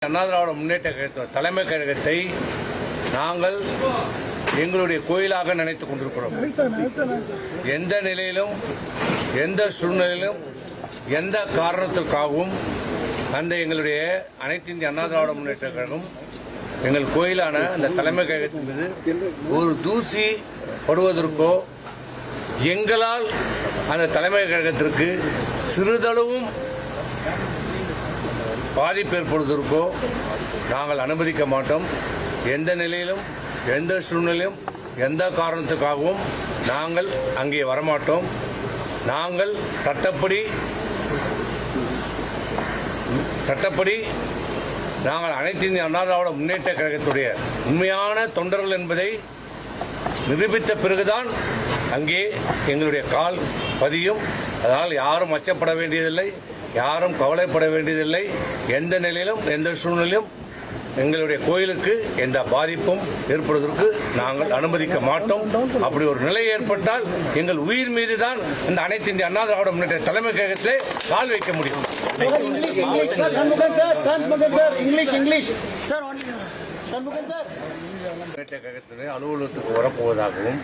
அண்ணா திராவிட முன்னேற்ற கழக தலைமை கழகத்தை நாங்கள் எங்களுடைய கோயிலாக நினைத்துக் கொண்டிருக்கிறோம். எந்த நிலையிலும் எந்த சூழ்நிலையிலும் எந்த காரணத்திற்காகவும் அந்த எங்களுடைய அனைத்து இந்திய அண்ணா திராவிட முன்னேற்ற கழகம் எங்கள் கோயிலான அந்த தலைமை கழகத்தின் மீது ஒரு தூசி படுவதற்கோ எங்களால் அந்த தலைமை கழகத்திற்கு சிறிதளவும் பாதிப்பு ஏற்படுவதற்கோ நாங்கள் அனுமதிக்க மாட்டோம். எந்த நிலையிலும் எந்த சூழ்நிலையும் எந்த காரணத்துக்காகவும் நாங்கள் அங்கே வரமாட்டோம். நாங்கள் சட்டப்படி நாங்கள் அனைத்து இந்திய அண்ணா திராவிட முன்னேற்ற கழகத்துடைய உண்மையான தொண்டர்கள் என்பதை நிரூபித்த பிறகுதான் அங்கே எங்களுடைய கால் பதியும். அதனால் யாரும் அச்சப்பட வேண்டியதில்லை, யாரும் கவலைப்பட வேண்டியதில்லை. எந்த நிலையிலும் எந்த சூழ்நிலையும் எங்களுடைய கோயிலுக்கு எந்த பாதிப்பும் ஏற்படுவதற்கு நாங்கள் அனுமதிக்க மாட்டோம். அப்படி ஒரு நிலை ஏற்பட்டால் எங்கள் உயிர் மீது தான் இந்த அனைத்து இந்திய அண்ணா திராவிட முன்னேற்ற தலைமை கழகத்திலே கால் வைக்க முடியும். முன்னேற்ற கழகத்திலே அலுவலகத்துக்கு வரப்போவதாகவும்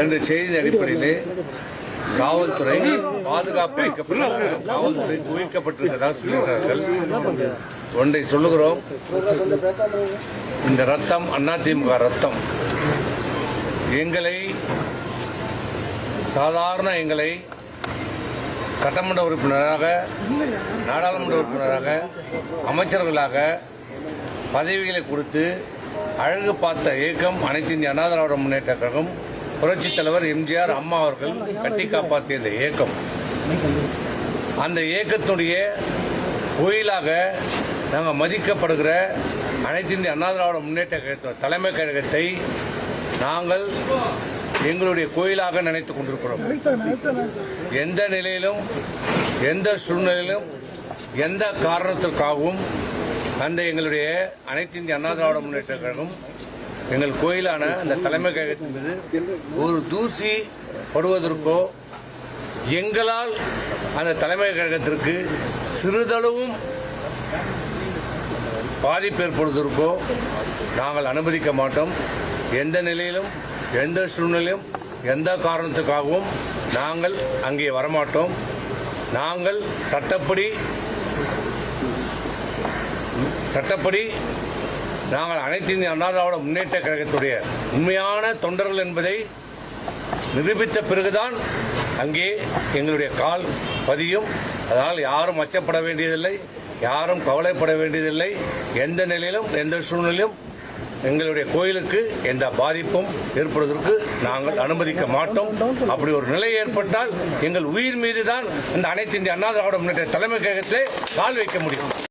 என்ற செய்தி அடிப்படையிலே காவல்துறை பாதுகாப்பு வைக்கப்பட்டதாக காவல்துறை குவிக்கப்பட்டிருக்கிறதாக சொல்லுகிறார்கள். ஒன்றை சொல்லுகிறோம், இந்த ரத்தம் அதிமுக ரத்தம். எங்களை சட்டமன்ற உறுப்பினராக, நாடாளுமன்ற உறுப்பினராக, அமைச்சர்களாக பதவிகளை கொடுத்து அழகு பார்த்த இயக்கம் அனைத்து இந்திய அண்ணா திராவிட முன்னேற்ற கழகம். புரட்சித் தலைவர் எம்ஜிஆர் அம்மா அவர்கள் கட்டி காப்பாற்றிய இந்த இயக்கம், அந்த இயக்கத்துடைய கோயிலாக நாங்கள் மதிக்கப்படுகிற அனைத்து இந்திய அண்ணா திராவிட முன்னேற்ற கழக தலைமை கழகத்தை நாங்கள் எங்களுடைய கோயிலாக நினைத்துக் கொண்டிருக்கிறோம். எந்த நிலையிலும் எந்த சூழ்நிலையிலும் எந்த காரணத்திற்காகவும் அந்த எங்களுடைய அனைத்து இந்திய அண்ணா திராவிட முன்னேற்ற கழகம் எங்கள் கோயிலான அந்த தலைமை கழகத்தின் மீது ஒரு தூசி படுவதற்கோ எங்களால் அந்த தலைமை கழகத்திற்கு சிறிதளவும் பாதிப்பு ஏற்படுவதற்கோ நாங்கள் அனுமதிக்க மாட்டோம். எந்த நிலையிலும் எந்த சூழ்நிலையும் எந்த காரணத்துக்காகவும் நாங்கள் அங்கே வரமாட்டோம். நாங்கள் சட்டப்படி நாங்கள் அனைத்து இந்திய அண்ணா திராவிட முன்னேற்ற கழகத்துடைய உண்மையான தொண்டர்கள் என்பதை நிரூபித்த பிறகுதான் அங்கே எங்களுடைய கால் பதியும். அதனால் யாரும் அச்சப்பட வேண்டியதில்லை, யாரும் கவலைப்பட வேண்டியதில்லை. எந்த நிலையிலும் எந்த சூழ்நிலையும் எங்களுடைய கோயிலுக்கு எந்த பாதிப்பும் ஏற்படுவதற்கு நாங்கள் அனுமதிக்க மாட்டோம். அப்படி ஒரு நிலை ஏற்பட்டால் எங்கள் உயிர் மீது தான் இந்த அனைத்து இந்திய அண்ணா திராவிட முன்னேற்ற தலைமை கழகத்திலே கால் வைக்க முடியும்.